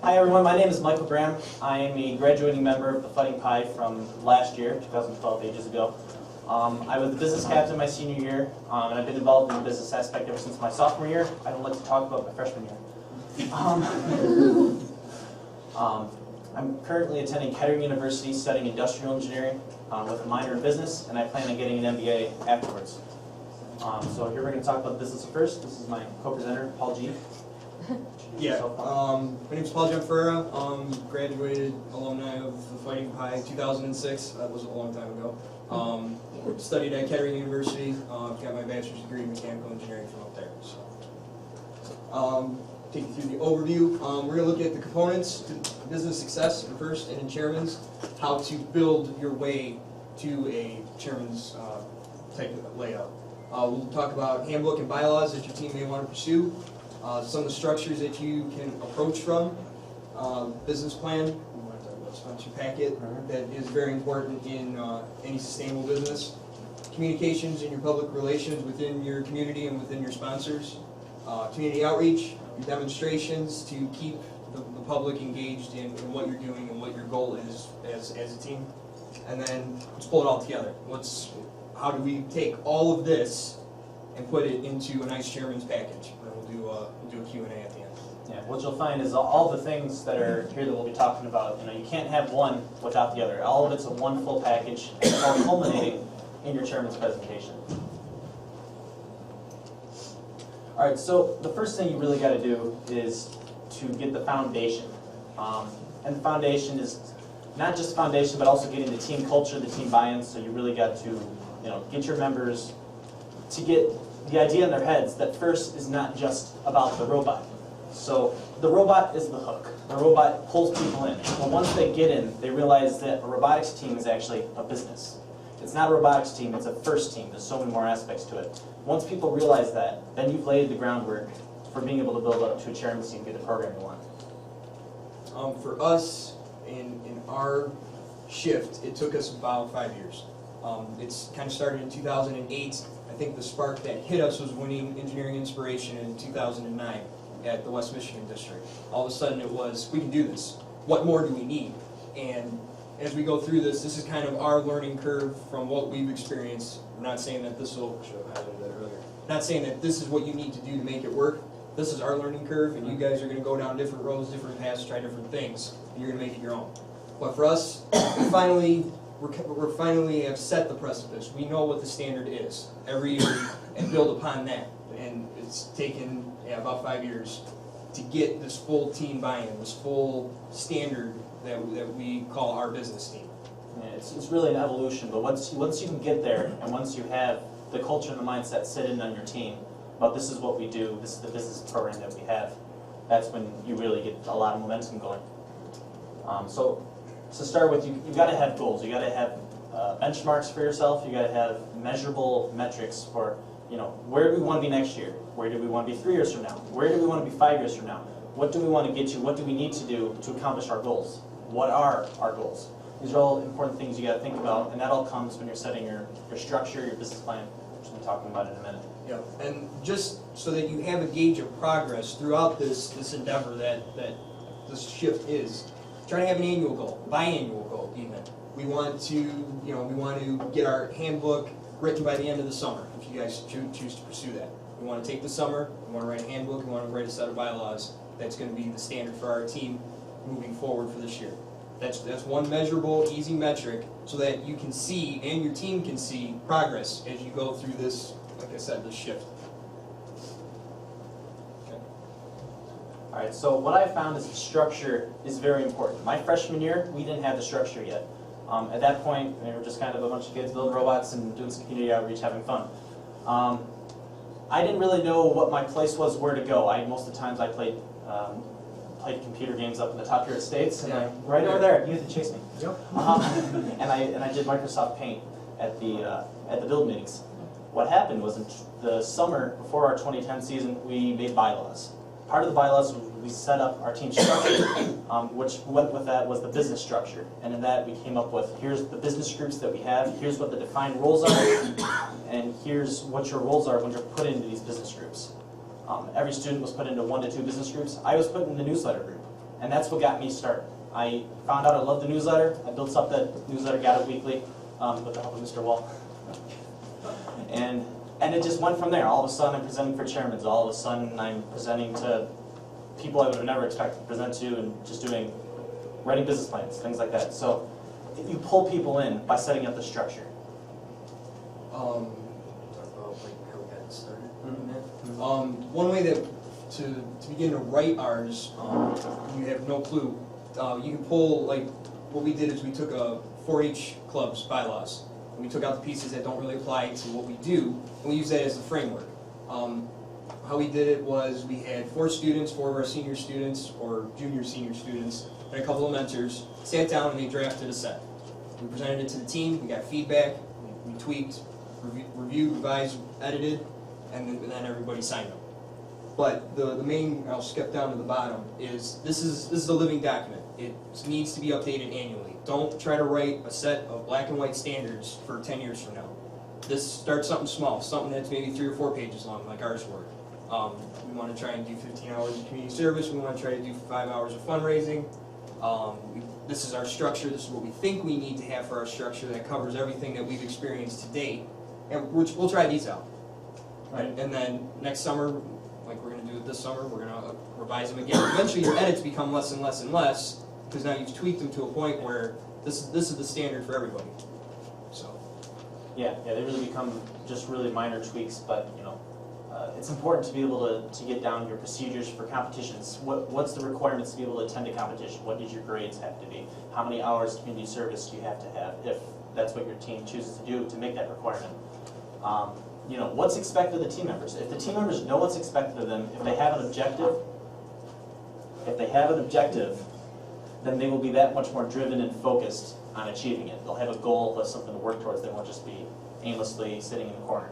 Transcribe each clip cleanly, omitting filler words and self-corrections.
Hi everyone, my name is Michael Graham. I am a graduating member of the Fighting Pie from last year, 2012, ages ago. I was the business captain my senior year, and I've been involved in the business aspect ever since my sophomore year. I don't like to talk about my freshman year. I'm currently attending Kettering University studying industrial engineering with a minor in business, and I plan on getting an MBA afterwards. So here we're going to talk about business first. This is my co-presenter, Paul G. Yeah, my name is Paul Gianferra. Graduated alumni of the Fighting Pie 2006. That was a long time ago. Studied at Kettering University. Got my bachelor's degree in mechanical engineering from up there. So, take you through the overview. We're going to look at the components to business success in first and in chairman's, how to build your way to a chairman's type of layout. We'll talk about handbook and bylaws that your team may want to pursue. Some of the structures that you can approach from, business plan, we want to talk about sponsor packet, that is very important in any sustainable business. Communications and your public relations within your community and within your sponsors. Community outreach, your demonstrations to keep the public engaged in what you're doing and what your goal is as a team. And then let's pull it all together. How do we take all of this and put it into a nice chairman's package? And we'll do a Q&A at the end. Yeah, what you'll find is all the things that are here that we'll be talking about, you can't have one without the other. All of it's a one full package, and it's all culminating in your chairman's presentation. All right, so the first thing you really got to do is to get the foundation. And the foundation is not just foundation, but also getting the team culture, the team buy-in. So you really got to, get your members to get the idea in their heads that FIRST is not just about the robot. So the robot is the hook. The robot pulls people in. But once they get in, they realize that a robotics team is actually a business. It's not a robotics team, it's a FIRST team. There's so many more aspects to it. Once people realize that, then you've laid the groundwork for being able to build up to a chairman's team, get the program you want. For us, in our shift, it took us about 5 years. It's kind of started in 2008. I think the spark that hit us was winning Engineering Inspiration in 2009 at the West Michigan District. All of a sudden it was, we can do this. What more do we need? And as we go through this is kind of our learning curve from what we've experienced. I'm not saying that this will, should have highlighted that earlier. Not saying that this is what you need to do to make it work. This is our learning curve, and you guys are going to go down different roads, different paths, try different things, and you're going to make it your own. But for us, we're finally have set the precipice. We know what the standard is every year and build upon that. And it's taken about 5 years to get this full team buy-in, this full standard that we call our business team. Yeah, it's really an evolution, but once you can get there, and once you have the culture and the mindset set in on your team, about this is what we do, this is the business program that we have, that's when you really get a lot of momentum going. So to start with, you've got to have goals. You've got to have benchmarks for yourself. You've got to have measurable metrics for, where do we want to be next year? Where do we want to be 3 years from now? Where do we want to be 5 years from now? What do we want to get to? What do we need to do to accomplish our goals? What are our goals? These are all important things you got to think about, and that all comes when you're setting your structure, your business plan, which we'll be talking about in a minute. Yeah, and just so that you have a gauge of progress throughout this endeavor that this shift is, try to have an annual goal, biannual goal even. We want to get our handbook written by the end of the summer, if you guys choose to pursue that. We want to take the summer, we want to write a handbook, we want to write a set of bylaws that's going to be the standard for our team moving forward for this year. That's one measurable, easy metric so that you can see and your team can see progress as you go through this, like I said, this shift. Okay. All right, so what I found is the structure is very important. My freshman year, we didn't have the structure yet. At that point, we were just kind of a bunch of kids building robots and doing some community outreach, having fun. I didn't really know what my place was, where to go. Most of the times I played computer games up in the top here at States, and right over there, you had to chase me. Yep. And I did Microsoft Paint at the build meetings. What happened was in the summer before our 2010 season, we made bylaws. Part of the bylaws was we set up our team structure, which went with that was the business structure. And in that we came up with, here's the business groups that we have, here's what the defined roles are, and here's what your roles are when you're put into these business groups. Every student was put into 1 to 2 business groups. I was put in the newsletter group. And that's what got me started. I found out I loved the newsletter. I built up that newsletter, got it weekly with the help of Mr. Wall. And it just went from there. All of a sudden I'm presenting for chairmen. All of a sudden I'm presenting to people I would have never expected to present to, and just writing business plans, things like that. So you pull people in by setting up the structure. Talk about like how we got started. One way that to begin to write ours, you have no clue. You can pull, like, what we did is we took a 4-H club's bylaws, and we took out the pieces that don't really apply to what we do, and we use that as the framework. How we did it was we had 4 students, 4 of our senior students, or junior senior students, and a couple of mentors, sat down and they drafted a set. We presented it to the team, we got feedback, we tweaked, reviewed, revised, edited, and then everybody signed them. But the main, I'll skip down to the bottom, is this is a living document. It needs to be updated annually. Don't try to write a set of black and white standards for 10 years from now. This starts something small, something that's maybe 3 or 4 pages long, like ours were. We want to try and do 15 hours of community service. We want to try to do 5 hours of fundraising. This is our structure. This is what we think we need to have for our structure that covers everything that we've experienced to date. And we'll try these out. Right. And then next summer, like we're going to do it this summer, we're going to revise them again. Eventually your edits become less and less and less, because now you've tweaked them to a point where this is the standard for everybody. So. Yeah, they really become just really minor tweaks, but it's important to be able to get down your procedures for competitions. What's the requirements to be able to attend a competition? What did your grades have to be? How many hours community service do you have to have, if that's what your team chooses to do to make that requirement? What's expected of the team members? If the team members know what's expected of them, if they have an objective, then they will be that much more driven and focused on achieving it. They'll have a goal, they'll have something to work towards. They won't just be aimlessly sitting in the corner.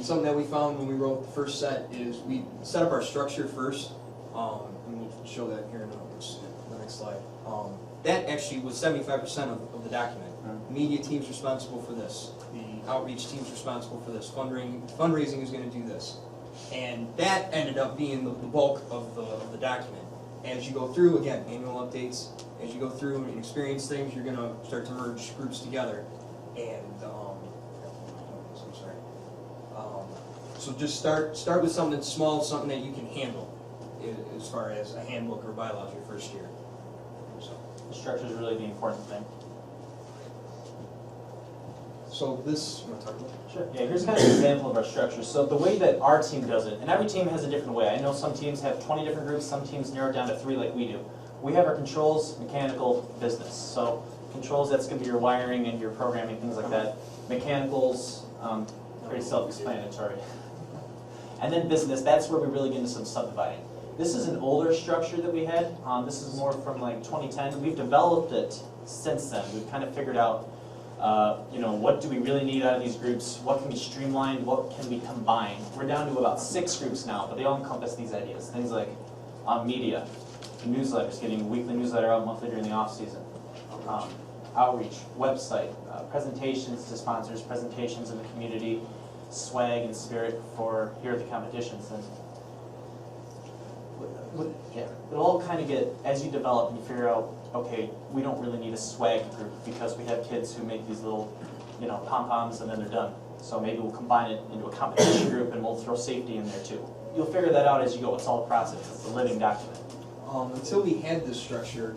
Something that we found when we wrote the first set is we set up our structure first, and we'll show that here in the next slide. That actually was 75% of the document. The media team's responsible for this. The outreach team's responsible for this. Fundraising is going to do this. And that ended up being the bulk of the document. As you go through, again, annual updates, as you go through and experience things, you're going to start to merge groups together. And, I'm sorry. So just start with something small, something that you can handle, as far as a handbook or bylaws your first year. So. The structure is really the important thing. So this, you want to talk about? Sure. Yeah, here's kind of an example of our structure. So the way that our team does it, and every team has a different way. I know some teams have 20 different groups, some teams narrow it down to 3 like we do. We have our controls, mechanical, business. So controls, that's going to be your wiring and your programming, things like that. Mechanicals, pretty self-explanatory. And then business, that's where we really get into some subdividing. This is an older structure that we had. This is more from like 2010. We've developed it since then. We've kind of figured out what do we really need out of these groups? What can be streamlined? What can we combine? We're down to about 6 groups now, but they all encompass these ideas. Things like media, newsletters, getting a weekly newsletter out monthly during the off season, outreach, website, presentations to sponsors, presentations in the community, swag and spirit for here at the competitions. And it'll all kind of get, as you develop and you figure out, okay, we don't really need a swag group because we have kids who make these little, pom-poms and then they're done. So maybe we'll combine it into a competition group and we'll throw safety in there too. You'll figure that out as you go. It's all a process. It's a living document. Until we had this structure,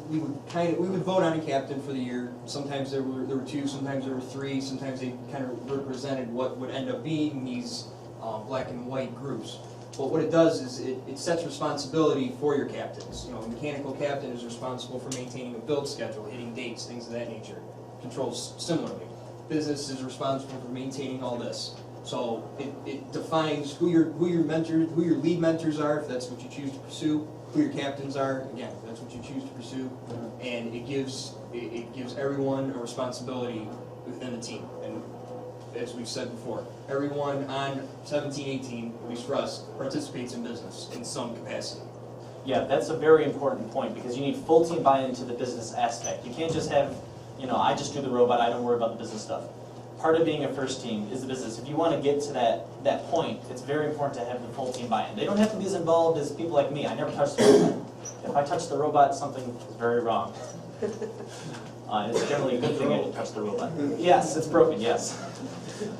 we would vote on a captain for the year. Sometimes there were 2, sometimes there were 3, sometimes they kind of represented what would end up being these black and white groups. But what it does is it sets responsibility for your captains. A mechanical captain is responsible for maintaining a build schedule, hitting dates, things of that nature. Controls similarly. Business is responsible for maintaining all this. So it defines who your lead mentors are, if that's what you choose to pursue, who your captains are, again, if that's what you choose to pursue, and it gives everyone a responsibility within the team. And as we've said before, everyone on 17-18, at least for us, participates in business in some capacity. Yeah, that's a very important point because you need full team buy-in to the business aspect. You can't just have, I just do the robot, I don't worry about the business stuff. part of being a first team is the business. If you want to get to that point, it's very important to have the full team buy-in. They don't have to be as involved as people like me. I never touched the robot. If I touch the robot, something is very wrong. It's generally a good thing I didn't touch the robot. Yes, it's broken, yes.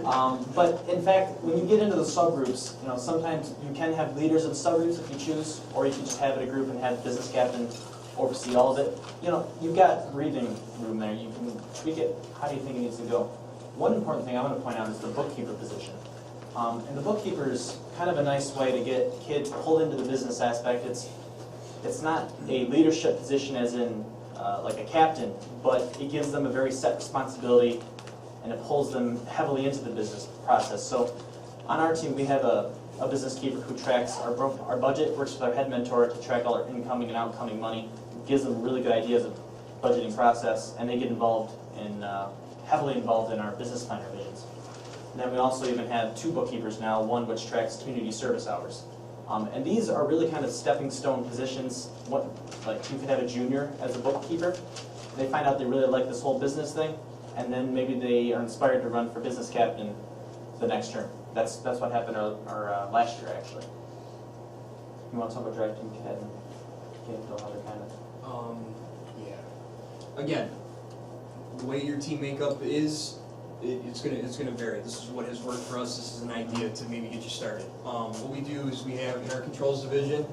But in fact, when you get into the subgroups, sometimes you can have leaders of subgroups if you choose, or you can just have it a group and have the business captain oversee all of it. You've got breathing room there. You can tweak it how do you think it needs to go. One important thing I want to point out is the bookkeeper position. And the bookkeeper is kind of a nice way to get kids pulled into the business aspect. It's not a leadership position as in like a captain, but it gives them a very set responsibility and it pulls them heavily into the business process. So on our team, we have a business keeper who tracks our budget, works with our head mentor to track all our incoming and outgoing money, gives them really good ideas of budgeting process, and they get involved in, heavily involved in our business plan revisions. And then we also even have 2 bookkeepers now, one which tracks community service hours. And these are really kind of stepping stone positions. Like you could have a junior as a bookkeeper. They find out they really like this whole business thing, and then maybe they are inspired to run for business captain the next term. That's what happened our last year, actually. You want to talk about drafting ahead and get into other kind of? Yeah. Again, the way your team makeup is, it's gonna vary. This is what has worked for us. This is an idea to maybe get you started. What we do is we have in our controls division,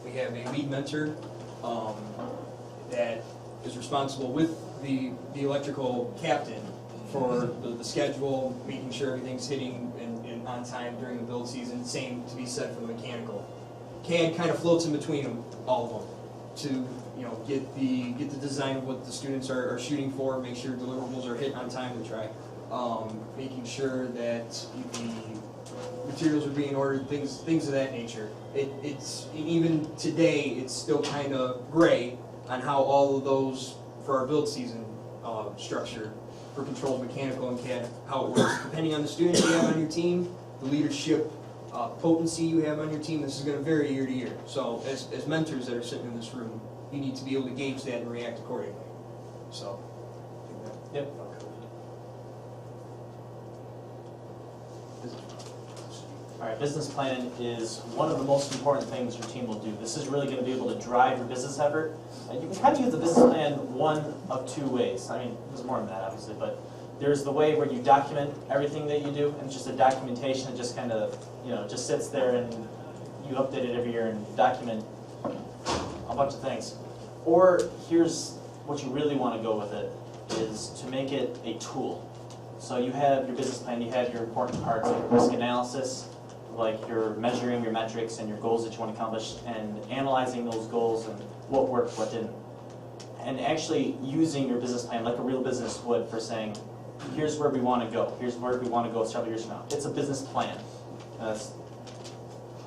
we have a lead mentor that is responsible with the electrical captain for the schedule, making sure everything's hitting and on time during the build season. Same to be said for the mechanical. CAD kind of floats in between them, all of them, to get the design of what the students are shooting for, make sure deliverables are hit on time to try, making sure that the materials are being ordered, things of that nature. It's even today it's still kind of gray on how all of those for our build season structure for controls, mechanical, and CAD, how it works. Depending on the students you have on your team, the leadership potency you have on your team, this is going to vary year to year. So as mentors that are sitting in this room, you need to be able to gauge that and react accordingly. So, yep. All right, business plan is one of the most important things your team will do. This is really going to be able to drive your business effort. And you can kind of use the business plan one of 2 ways. I mean, there's more than that, obviously, but there's the way where you document everything that you do, and it's just a documentation that just kind of, just sits there and you update it every year and document a bunch of things. Or here's what you really want to go with it, is to make it a tool. So you have your business plan, you have your important parts like risk analysis, like you're measuring your metrics and your goals that you want to accomplish, and analyzing those goals and what worked, what didn't. And actually using your business plan like a real business would for saying, here's where we want to go, here's where we want to go several years from now. It's a business plan. That's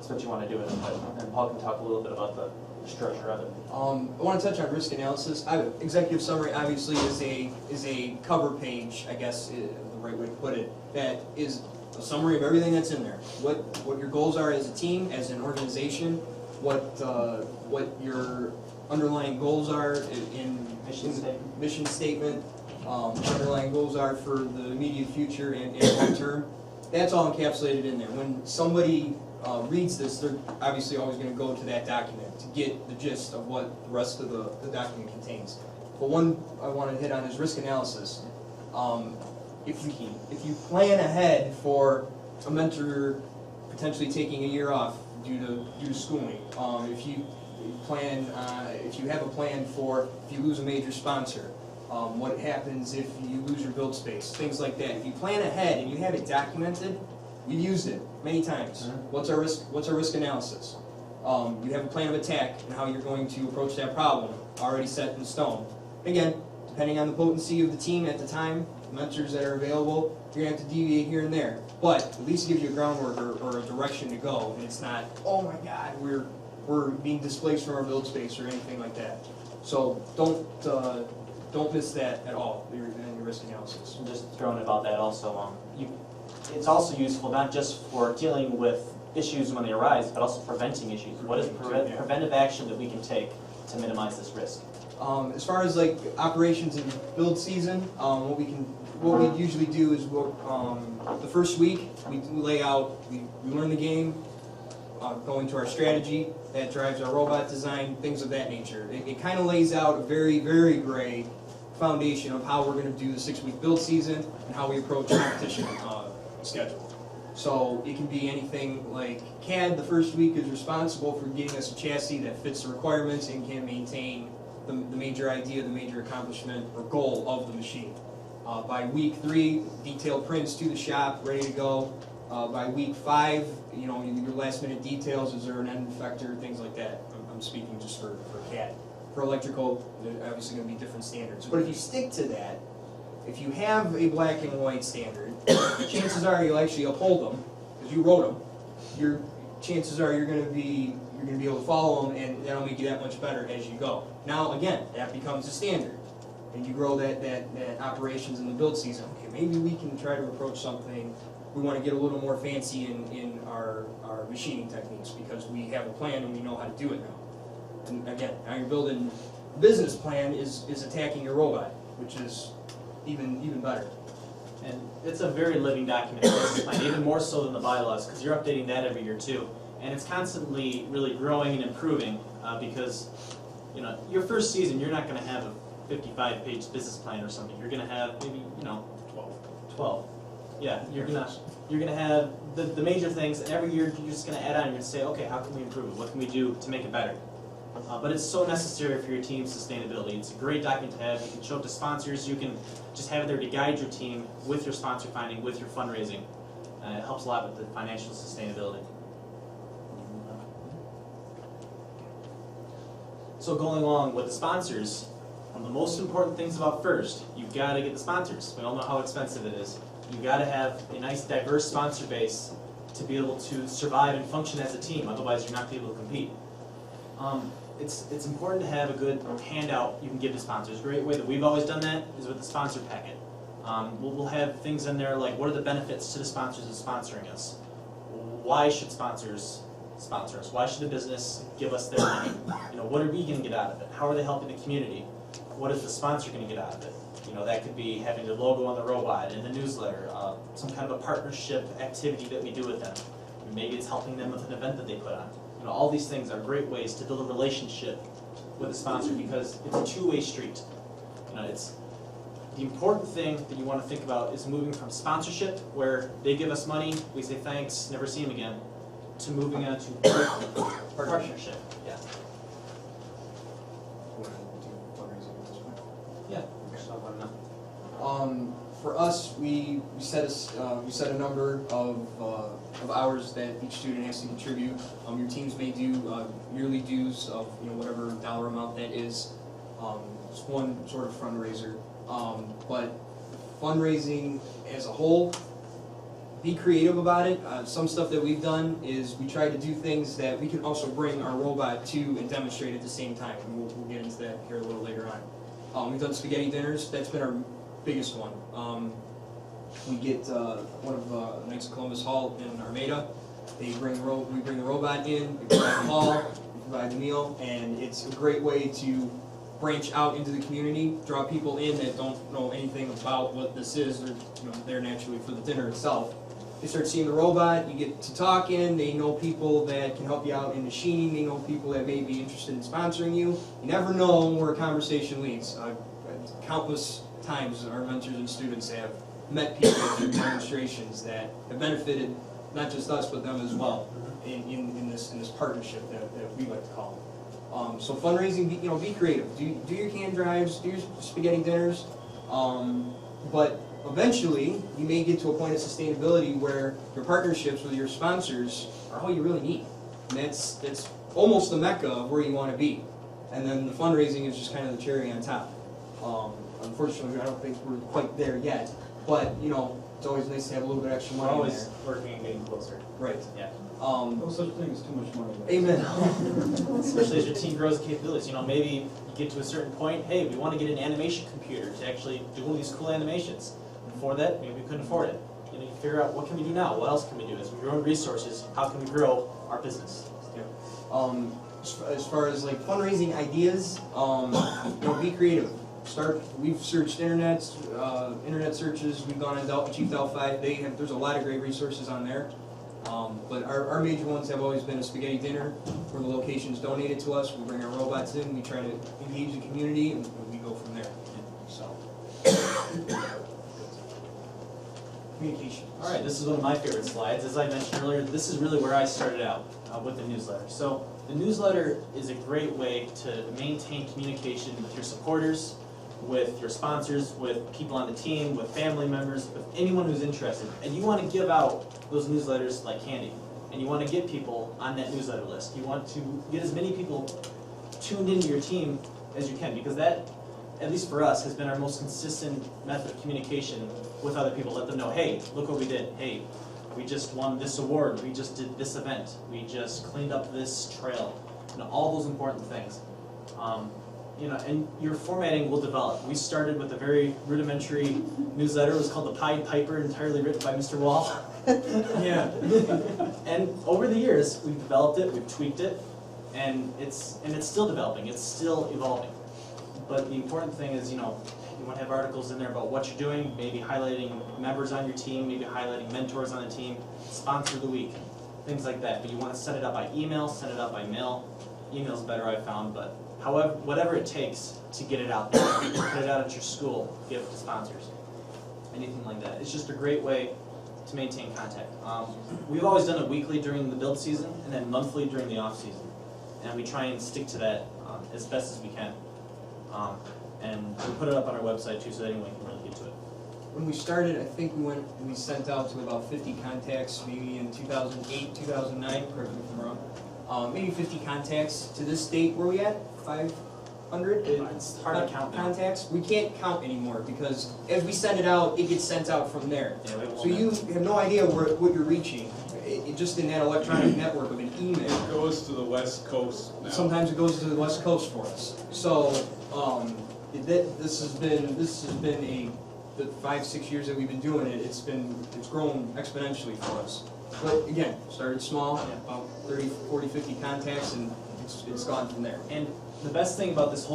what you want to do with it. And Paul can talk a little bit about the structure of it. I want to touch on risk analysis. Executive summary obviously is a cover page, I guess is the right way to put it, that is a summary of everything that's in there. What your goals are as a team, as an organization, what your underlying goals are in mission statement, underlying goals are for the immediate future and long term. That's all encapsulated in there. When somebody reads this, they're obviously always going to go to that document to get the gist of what the rest of the document contains. But one I want to hit on is risk analysis. If you plan ahead for a mentor potentially taking a year off due to schooling, if you have a plan for if you lose a major sponsor, what happens if you lose your build space, things like that. If you plan ahead and you have it documented, we've used it many times. What's our risk analysis? You have a plan of attack and how you're going to approach that problem already set in stone. Again, depending on the potency of the team at the time, mentors that are available, you're going to have to deviate here and there. But at least it gives you a groundwork or a direction to go, and it's not, oh my God, we're being displaced from our build space or anything like that. So don't miss that at all in your risk analysis. And just throwing about that also, it's also useful not just for dealing with issues when they arise, but also preventing issues. What is preventive action that we can take to minimize this risk? As far as like operations and build season, what what we usually do is the first week we lay out, we learn the game, go into our strategy that drives our robot design, things of that nature. It kind of lays out a very, very great foundation of how we're going to do the 6-week build season and how we approach competition schedule. So it can be anything like CAD the first week is responsible for getting us a chassis that fits the requirements and can maintain the major idea, the major accomplishment or goal of the machine. By week 3, detailed prints to the shop, ready to go. By week 5, you know, your last minute details, is there an end effector, things like that. I'm speaking just for CAD. For electrical, there's obviously going to be different standards. But if you stick to that, if you have a black and white standard, chances are you'll actually uphold them because you wrote them. Chances are you're going to be able to follow them, and that'll make you that much better as you go. Now again, that becomes a standard, and you grow that operations in the build season. Okay, maybe we can try to approach something. We want to get a little more fancy in our machining techniques because we have a plan and we know how to do it now. And again, now you're building a business plan is attacking your robot, which is even better. And it's a very living document, even more so than the bylaws, because you're updating that every year too. And it's constantly really growing and improving because, you know, your first season you're not going to have a 55-page business plan or something. You're going to have maybe, you know, 12. Yeah, you're gonna have the major things, and every year you're just gonna add on. You're gonna say, okay, how can we improve it? What can we do to make it better? But it's so necessary for your team's sustainability. It's a great document to have. You can show it to sponsors. You can just have it there to guide your team with your sponsor finding, with your fundraising. It helps a lot with the financial sustainability. So going along with the sponsors, one of the most important things about FIRST, you've got to get the sponsors. We all know how expensive it is. You've got to have a nice, diverse sponsor base to be able to survive and function as a team. Otherwise, you're not going to be able to compete. It's important to have a good handout you can give to sponsors. A great way that we've always done that is with the sponsor packet. We'll have things in there like, what are the benefits to the sponsors of sponsoring us? Why should sponsors sponsor us? Why should the business give us their money? You know, what are we going to get out of it? How are they helping the community? What is the sponsor going to get out of it? You know, that could be having the logo on the robot, in the newsletter, some kind of a partnership activity that we do with them. Maybe it's helping them with an event that they put on. You know, all these things are great ways to build a relationship with a sponsor because it's a two-way street. You know, it's the important thing that you want to think about is moving from sponsorship, where they give us money, we say thanks, never see them again, to moving on to partnership. Yeah. Yeah. For us, we set a number of hours that each student has to contribute. Your teams may do yearly dues of whatever dollar amount that is. It's one sort of fundraiser, but fundraising as a whole, be creative about it. Some stuff that we've done is we try to do things that we can also bring our robot to and demonstrate at the same time. And we'll get into that here a little later on. We've done spaghetti dinners. That's been our biggest one. We get one of Knights of Columbus Hall in Armada. We bring the robot in, we provide the hall, we provide the meal, and it's a great way to branch out into the community, draw people in that don't know anything about what this is. They're there naturally for the dinner itself. They start seeing the robot, you get to talking, they know people that can help you out in machining, they know people that may be interested in sponsoring you. You never know where a conversation leads. Countless times our mentors and students have met people through demonstrations that have benefited not just us but them as well in this partnership that we like to call them. So fundraising, be creative. Do your can drives, do your spaghetti dinners, but eventually you may get to a point of sustainability where your partnerships with your sponsors are all you really need. And that's almost the mecca of where you want to be. And then the fundraising is just kind of the cherry on top. Unfortunately, I don't think we're quite there yet, but it's always nice to have a little bit extra money. We're always working and getting closer. Right. Yeah. No such thing as too much money. Amen. Especially as your team grows the capabilities. Maybe you get to a certain point, hey, we want to get an animation computer to actually do all these cool animations. Before that, maybe we couldn't afford it. You figure out what can we do now, what else can we do? As we grow resources, how can we grow our business? Yeah. As far as like fundraising ideas, be creative. We've searched internet searches. We've gone on Chief Delphi. There's a lot of great resources on there. But our major ones have always been a spaghetti dinner, where the location's donated to us. We bring our robots in. We try to engage the community, and we go from there. So. Communication. All right, this is one of my favorite slides. As I mentioned earlier, this is really where I started out with the newsletter. So the newsletter is a great way to maintain communication with your supporters, with your sponsors, with people on the team, with family members, with anyone who's interested. And you want to give out those newsletters like candy. And you want to get people on that newsletter list. You want to get as many people tuned into your team as you can, because that, at least for us, has been our most consistent method of communication with other people. Let them know, hey, look what we did. Hey, we just won this award. We just did this event. We just cleaned up this trail. You know, all those important things. You know, and your formatting will develop. We started with a very rudimentary newsletter. It was called the Pied Piper, entirely written by Mr. Wall. Yeah. And over the years, we've developed it, we've tweaked it, and it's still developing. It's still evolving. But the important thing is, you know, you want to have articles in there about what you're doing, maybe highlighting members on your team, maybe highlighting mentors on the team, sponsor of the week, things like that. But you want to send it out by email, send it out by mail. Email's better, I've found, but however, whatever it takes to get it out there. Put it out at your school, give it to sponsors, anything like that. It's just a great way to maintain contact. We've always done it weekly during the build season, and then monthly during the off season. And we try and stick to that as best as we can. And we put it up on our website too, so anyone can really get to it. When we started, I think we sent out to about 50 contacts, maybe in 2008, 2009, correct me if I'm wrong. Maybe 50 contacts. To this date, where are we at? 500? It's hard to count now. Contacts? We can't count anymore, because as we send it out, it gets sent out from there. Yeah, we So you have no idea what you're reaching. Just in that electronic network of an email. It goes to the West Coast now. Sometimes it goes to the West Coast for us. So this has been the 5-6 years that we've been doing it. It's grown exponentially for us. But again, started small, about 30, 40, 50 contacts, and it's gone from there. And the best thing about this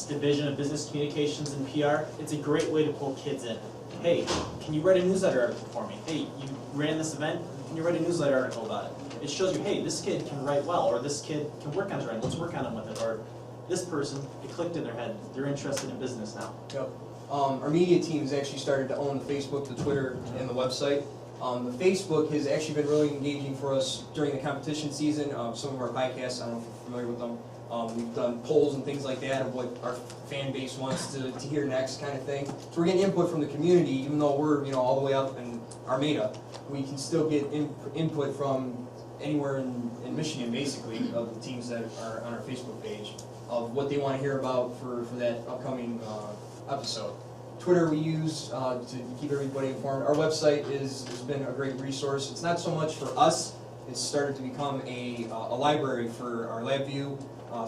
division of business communications and PR, it's a great way to pull kids in. Hey, can you write a newsletter article for me? Hey, you ran this event, can you write a newsletter article about it? It shows you, hey, this kid can write well, or this kid can work on his writing, let's work on him with it. Or this person, it clicked in their head, they're interested in business now. Yep. Our media team has actually started to own the Facebook, the Twitter, and the website. The Facebook has actually been really engaging for us during the competition season. Some of our podcasts, I don't know if you're familiar with them. We've done polls and things like that of what our fan base wants to hear next, kind of thing. So we're getting input from the community, even though we're all the way up in Armada. We can still get input from anywhere in Michigan, basically, of the teams that are on our Facebook page, of what they want to hear about for that upcoming episode. Twitter we use to keep everybody informed. Our website has been a great resource. It's not so much for us. It's started to become a library for our LabVIEW,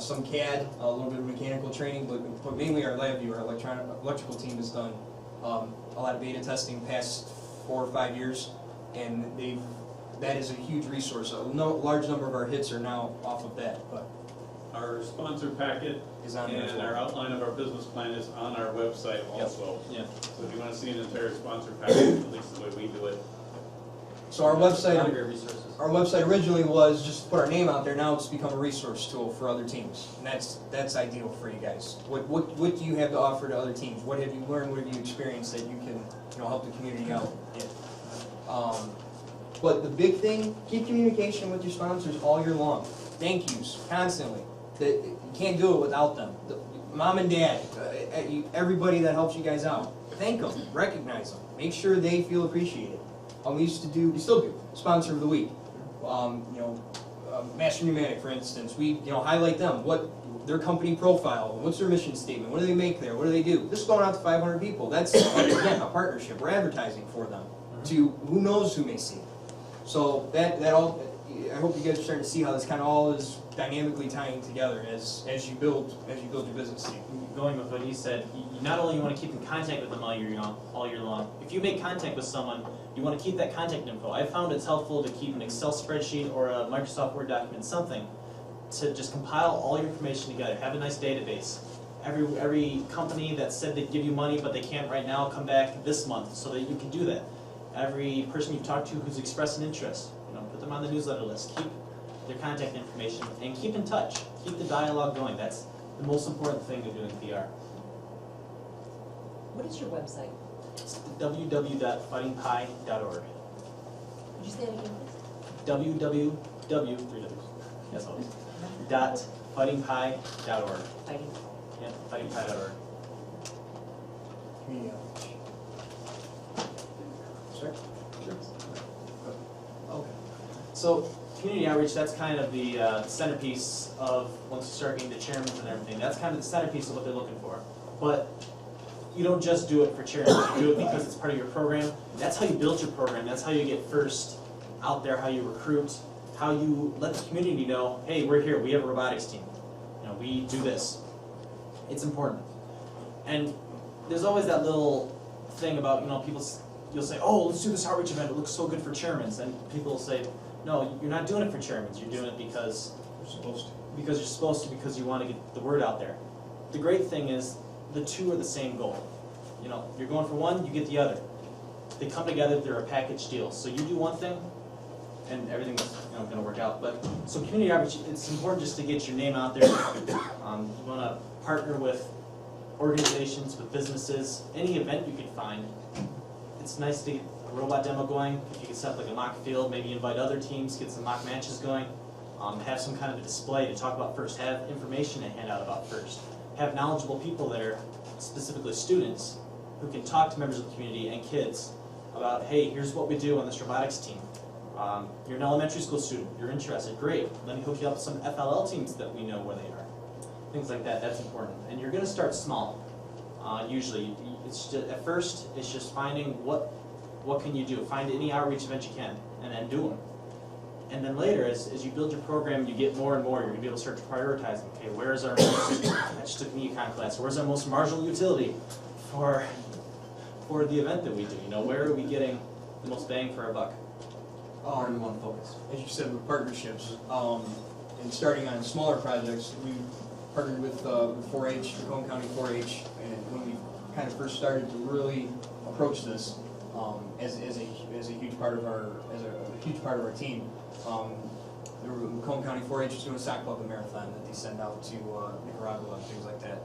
some CAD, a little bit of mechanical training, but mainly our LabVIEW, our electrical team has done a lot of beta testing the past 4 or 5 years, and that is a huge resource. A large number of our hits are now off of that, but Our sponsor packet is on there as and well. our outline of our business plan is on our website also. Yeah. So if you want to see an entire sponsor packet, at least the way we do it. So our website, Great resources. our website originally was just to put our name out there. Now it's become a resource tool for other teams, and that's ideal for you guys. What do you have to offer to other teams? What have you learned? What have you experienced that you can help the community out in? But the big thing, keep communication with your sponsors all year long. Thank yous constantly. You can't do it without them. Mom and dad, everybody that helps you guys out, thank them, recognize them, make sure they feel appreciated. We still do, sponsor of the week. Master Pneumatic, for instance, we highlight them, what their company profile, what's their mission statement, what do they make there, what do they do? This is going out to 500 people. That's again a partnership. We're advertising for them to who knows who may see. So that all, I hope you guys are starting to see how this kind of all is dynamically tying together as you build your business team. Going with what he said, you not only want to keep in contact with them all year long. If you make contact with someone, you want to keep that contact info. I found it's helpful to keep an Excel spreadsheet or a Microsoft Word document, something to just compile all your information together. Have a nice database. every company that said they'd give you money but they can't right now, come back this month so that you can do that. Every person you've talked to who's expressed an interest, put them on the newsletter list, keep their contact information, and keep in touch. Keep the dialogue going. That's the most important thing of doing PR. What is your website? It's www.fightingpie.org. Would you say it again, please? www, three W's, yes always, .fightingpie.org. Fighting. Yeah, fightingpie.org. Community outreach. Sorry? Sure. Okay. So community outreach, that's kind of the centerpiece of, once you start getting the chairmen and everything, that's kind of the centerpiece of what they're looking for. But you don't just do it for chairmen, you do it because it's part of your program. That's how you build your program, that's how you get first out there, how you recruit, how you let the community know, hey, we're here, we have a robotics team. We do this. It's important. And there's always that little thing about, you'll say, oh, let's do this outreach event, it looks so good for chairmen. And people will say, no, you're not doing it for chairmen, you're doing it because You're supposed to. Because you want to get the word out there. The great thing is, the two are the same goal. You're going for one, you get the other. They come together, they're a package deal. So you do one thing, and everything's going to work out. But so community outreach, it's important just to get your name out there. You want to partner with organizations, with businesses, any event you can find. It's nice to get a robot demo going. If you can set up like a mock field, maybe invite other teams, get some mock matches going. Have some kind of a display to talk about FIRST. Have information to hand out about FIRST. Have knowledgeable people there, specifically students, who can talk to members of the community and kids about, hey, here's what we do on this robotics team. You're an elementary school student, you're interested, great. Let me hook you up with some FLL teams that we know where they are. Things like that, that's important. And you're gonna start small, usually. It's just, at first, it's just finding what can you do. Find any outreach event you can, and then do them. And then later, as you build your program, you get more and more, you're gonna be able to start prioritizing. Okay, where's our most, I just took an econ class, where's our most marginal utility for the event that we do? Where are we getting the most bang for our buck? Where do we want to focus? As you said, with partnerships, and starting on smaller projects, we partnered with 4-H, Macomb County 4-H, and when we kind of first started to really approach this as a huge part of our team. The Macomb County 4-H is doing a sack bucket marathon that they send out to Nicaragua and things like that.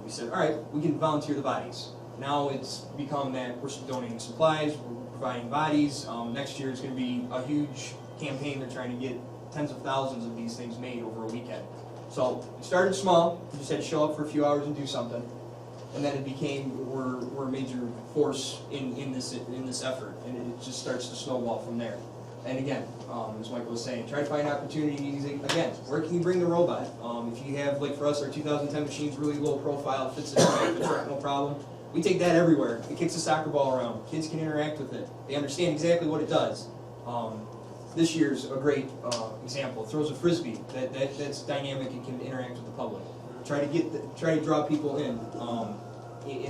We said, all right, we can volunteer the bodies. Now it's become that we're donating supplies, we're providing bodies. Next year is going to be a huge campaign. They're trying to get tens of thousands of these things made over a weekend. So it started small. We just had to show up for a few hours and do something, and then it became we're a major force in this effort, and it just starts to snowball from there. And again, as Michael was saying, try to find opportunities. Again, where can you bring the robot? If you have, like for us, our 2010 machine's really low profile, it fits in the truck, no problem. We take that everywhere. It kicks the soccer ball around. Kids can interact with it. They understand exactly what it does. This year's a great example. It throws a frisbee. That's dynamic and can interact with the public. Try to draw people in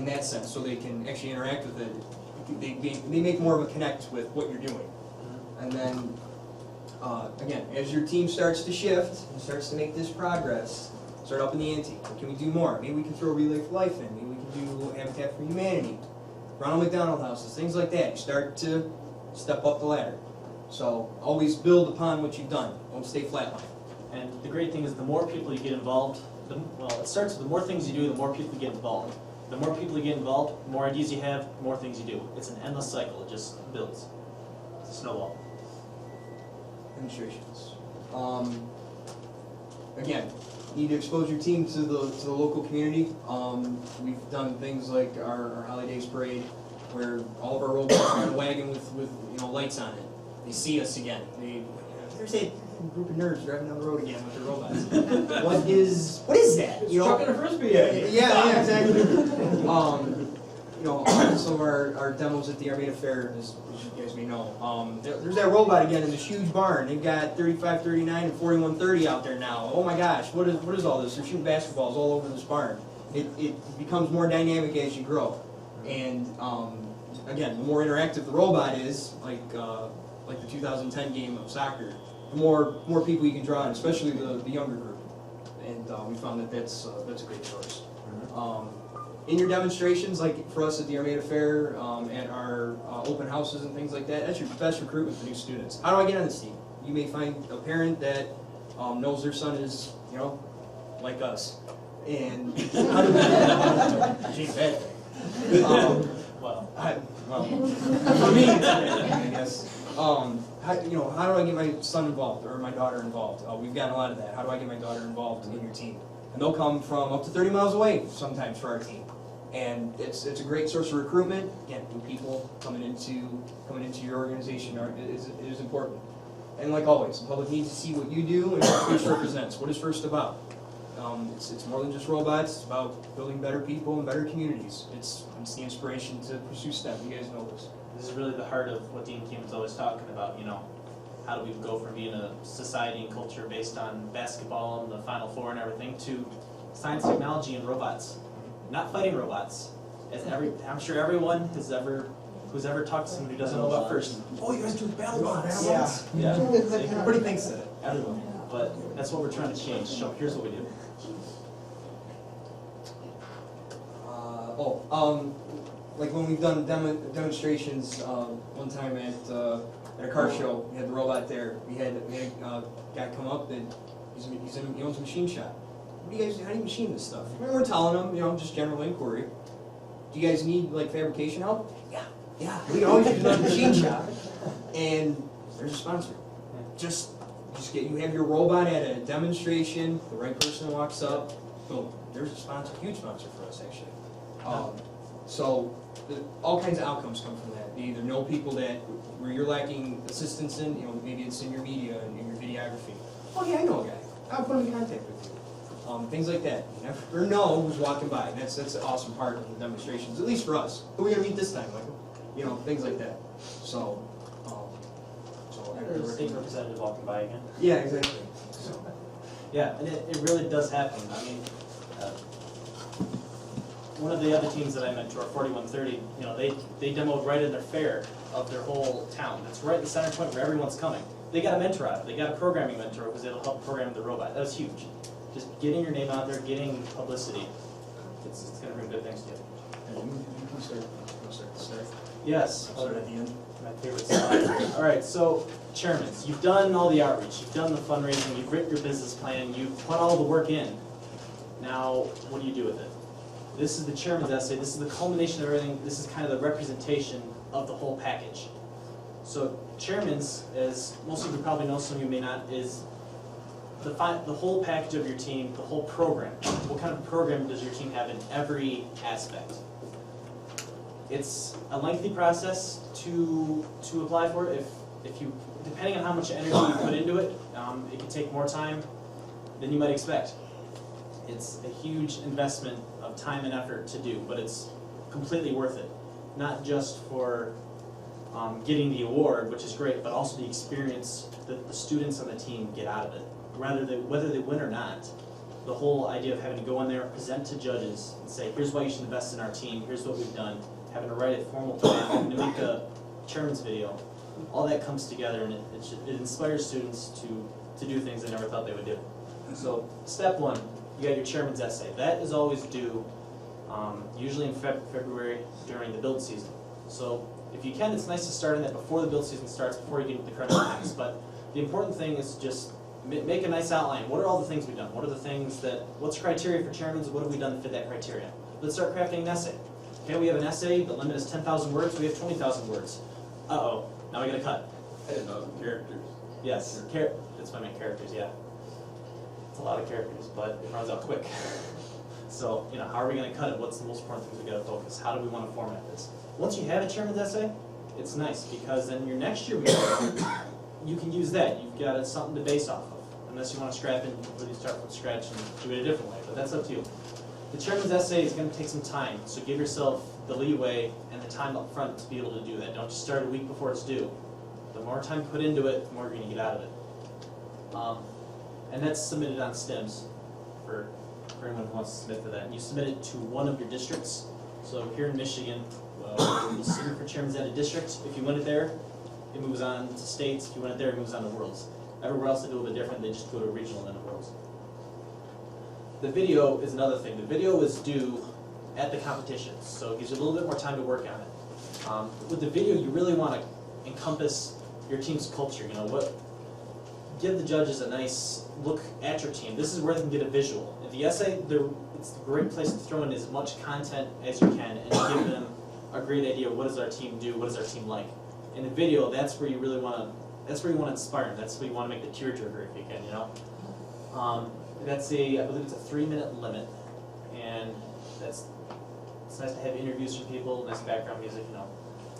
that sense, so they can actually interact with it. They make more of a connect with what you're doing. And then, again, as your team starts to shift and starts to make this progress, start up in the ante. Can we do more? Maybe we can throw Relay for Life in. Maybe we can do Habitat for Humanity, Ronald McDonald houses, things like that. You start to step up the ladder. So always build upon what you've done. Don't stay flatline. And the great thing is the more people you get involved, it starts with the more things you do, the more people you get involved. The more people you get involved, the more ideas you have, the more things you do. It's an endless cycle. It just builds. It's a snowball. Demonstrations. Again, need to expose your team to the local community. We've done things like our Holidays Parade, where all of our robots are in a wagon with lights on it. They see us again. There's a group of nerds driving down the road again with their robots. What is that? It's trucking a frisbee at you. Yeah, exactly. Some of our demos at the Armada Fair, as you guys may know, there's that robot again in this huge barn. They've got 3539 and 4130 out there now. Oh my gosh, what is all this? They're shooting basketballs all over this barn. It becomes more dynamic as you grow. And again, the more interactive the robot is, like the 2010 game of soccer, the more people you can draw in, especially the younger group. And we found that that's a great choice. In your demonstrations, like for us at the Armada Fair, at our open houses and things like that, that's your best recruitment for new students. How do I get on this team? You may find a parent that knows their son is, you know, like us. And how do we geez, bad thing. Well, for me, it's bad thing, I guess. How do I get my son involved or my daughter involved? We've gotten a lot of that. How do I get my daughter involved in your team? And they'll come from up to 30 miles away sometimes for our team. And it's a great source of recruitment. Again, new people coming into your organization is important. And like always, the public needs to see what you do and what First represents. What is First about? It's more than just robots. It's about building better people and better communities. It's the inspiration to pursue STEM. You guys know this. This is really the heart of what Dean Keeman's always talking about, you know, how do we go from being a society and culture based on basketball and the Final Four and everything to science, technology, and robots. Not fighting robots. I'm sure everyone who's ever talked to someone who doesn't know about First. Oh, you guys do battle bots. Yeah. Everybody thinks that. Everyone. But that's what we're trying to change. So here's what we do. Like when we've done demonstrations, one time at a car show, we had the robot there. We had a guy come up and he owns a machine shop. How do you machine this stuff? We were telling him, you know, just general inquiry. Do you guys need like fabrication help? Yeah. We can always use a machine shop. And there's a sponsor. Just you have your robot at a demonstration. The right person walks up. Boom. There's a sponsor, huge sponsor for us actually. So all kinds of outcomes come from that. You either know people that where you're lacking assistance in, you know, maybe it's in your media and in your videography. Oh yeah, I know a guy. I'll put him in contact with you. Things like that. You never know who's walking by. That's an awesome part of the demonstrations, at least for us. Who are we gonna meet this time, Michael? You know, things like that. So There's a state representative walking by again. yeah, exactly. So. Yeah, and it really does happen. I mean, one of the other teams that I mentor, 4130, you know, they demoed right in their fair of their whole town. That's right in the center point where everyone's coming. They got a mentor out of it. They got a programming mentor who was able to help program the robot. That was huge. Just getting your name out there, getting publicity, it's going to bring good things to you. You can start. Yes. I'll start at the end. My favorite slide. All right, so chairmen, you've done all the outreach, you've done the fundraising, you've written your business plan, you've put all the work in. Now, what do you do with it? This is the chairman's essay. This is the culmination of everything. This is kind of the representation of the whole package. So chairman's, as most of you probably know, some of you may not, is the whole package of your team, the whole program. What kind of program does your team have in every aspect? It's a lengthy process to apply for. If you, depending on how much energy you put into it, it can take more time than you might expect. It's a huge investment of time and effort to do, but it's completely worth it. Not just for getting the award, which is great, but also the experience that the students on the team get out of it. Whether they win or not, the whole idea of having to go in there, present to judges, and say, here's why you should invest in our team, here's what we've done, having to write a formal plan, having to make a chairman's video, all that comes together and it inspires students to do things they never thought they would do. So step one, you got your chairman's essay. That is always due, usually in February during the build season. So if you can, it's nice to start on that before the build season starts, before you get into the credit things. But the important thing is just make a nice outline. What are all the things we've done? What are the things that, what's criteria for chairman's? What have we done to fit that criteria? Let's start crafting an essay. Okay, we have an essay, the limit is 10,000 words, we have 20,000 words. Uh-oh, now we gotta cut. 10,000 characters. Yes, that's what I meant, characters, yeah. It's a lot of characters, but it runs out quick. So, you know, how are we gonna cut it? What's the most important things we gotta focus? How do we wanna format this? Once you have a chairman's essay, it's nice, because then your next year you can use that. You've got something to base off of. Unless you wanna scrap it and completely start from scratch and do it a different way, but that's up to you. The chairman's essay is going to take some time, so give yourself the leeway and the time up front to be able to do that. Don't just start a week before it's due. The more time you put into it, the more you're going to get out of it. And that's submitted on STEMs for anyone who wants to submit for that. And you submit it to one of your districts. So here in Michigan, you'll submit for chairman's at a district. If you win it there, it moves on to states. If you win it there, it moves on to worlds. Everywhere else they do a little bit different. They just go to regional and then to worlds. the video is another thing. The video is due at the competitions, so it gives you a little bit more time to work on it. With the video, you really want to encompass your team's culture. You know, give the judges a nice look at your team. This is where they can get a visual. In the essay, it's a great place to throw in as much content as you can and give them a great idea of what does our team do, what is our team like. In the video, that's where you really want to. That's where you want to inspire them. That's where you want to make the tearjerker if you can. You know. I believe it's a 3-minute limit, and it's nice to have interviews from people, nice background music. You know,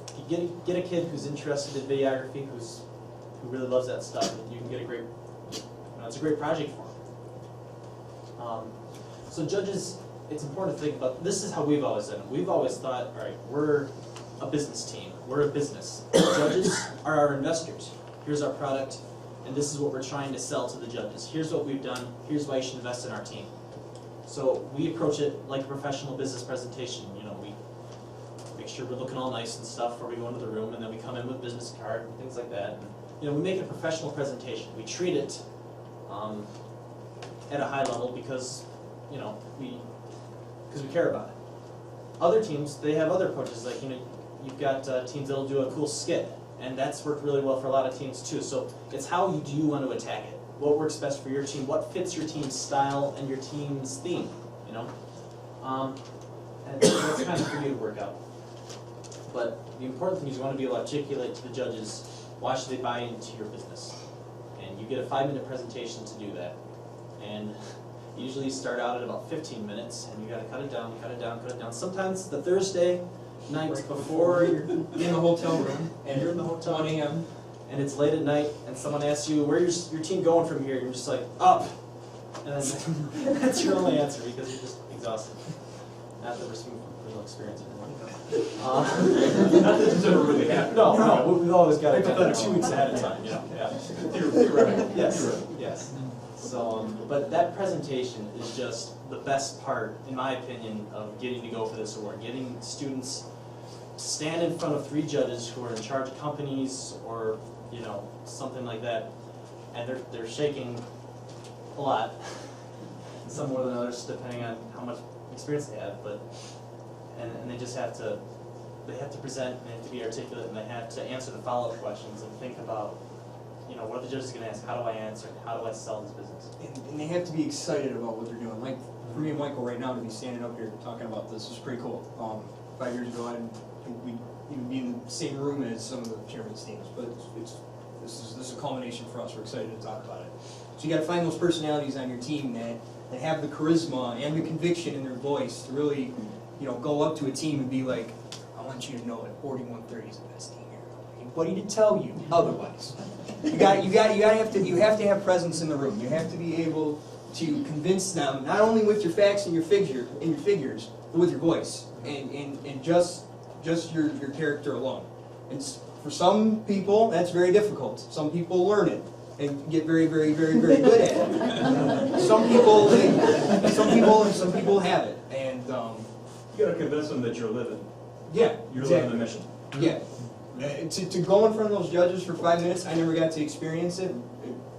if you get a kid who's interested in videography, who really loves that stuff, you can get a great. It's a great project for them. So judges, it's important to think about. This is how we've always done it. We've always thought, all right, we're a business team. We're a business. Judges are our investors. Here's our product, and this is what we're trying to sell to the judges. Here's what we've done. Here's why you should invest in our team. So we approach it like a professional business presentation. You know, we make sure we're looking all nice and stuff before we go into the room, and then we come in with business card and things like that. And, you know, we make it a professional presentation. We treat it at a high level because, you know, we care about it. Other teams, they have other approaches. Like, you know, you've got teams that'll do a cool skit, and that's worked really well for a lot of teams too. So it's how do you want to attack it? What works best for your team? What fits your team's style and your team's theme? You know, and that's kind of for you to work out. But the important thing is you want to be able to articulate to the judges why should they buy into your business, and you get a 5-minute presentation to do that. And usually you start out at about 15 minutes, and you got to cut it down, cut it down, cut it down. Sometimes the Thursday night before you're in the hotel room, and you're in the hotel 1 a.m. and it's late at night, and someone asks you, where's your team going from here? You're just like, up. And then that's your only answer because you're just exhausted. Not that we're speaking from personal experience anymore. Not that this ever really happened. No, we've always got it done 2 weeks ahead of time. Yeah. Theoretically. Yes. So, but that presentation is just the best part, in my opinion, of getting to go for this award. Getting students to stand in front of 3 judges who are in charge of companies or, you know, something like that, and they're shaking a lot, some more than others, depending on how much experience they have. But and they just have to present, and they have to be articulate, and they have to answer the follow-up questions and think about, you know, what are the judges going to ask? How do I answer? How do I sell this business? And they have to be excited about what they're doing. Like for me and Michael right now to be standing up here talking about this is pretty cool. 5 years ago, we'd be in the same room as some of the chairman's teams, but this is a culmination for us. We're excited to talk about it. So you got to find those personalities on your team that have the charisma and the conviction in their voice to really, you know, go up to a team and be like, I want you to know that 4130 is the best team here. Anybody to tell you otherwise? You have to have presence in the room. You have to be able to convince them not only with your facts and your figures, but with your voice and just your character alone. And for some people, that's very difficult. Some people learn it and get very, very, very, very good at it. Some people have it, and You gotta convince them that you're living. yeah, You're exactly. living the mission. Yeah. To go in front of those judges for 5 minutes, I never got to experience it.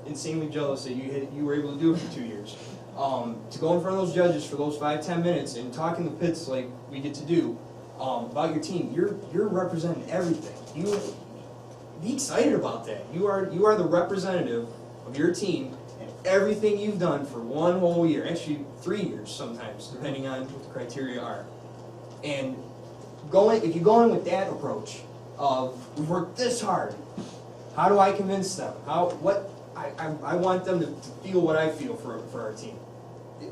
Insanely jealous that you were able to do it for 2 years. To go in front of those judges for those 5-10 minutes and talk in the pits like we get to do about your team, you're representing everything. You be excited about that. You are the representative of your team and everything you've done for 1 whole year, actually 3 years sometimes, depending on what the criteria are. And if you go in with that approach of we've worked this hard, how do I convince them? I want them to feel what I feel for our team.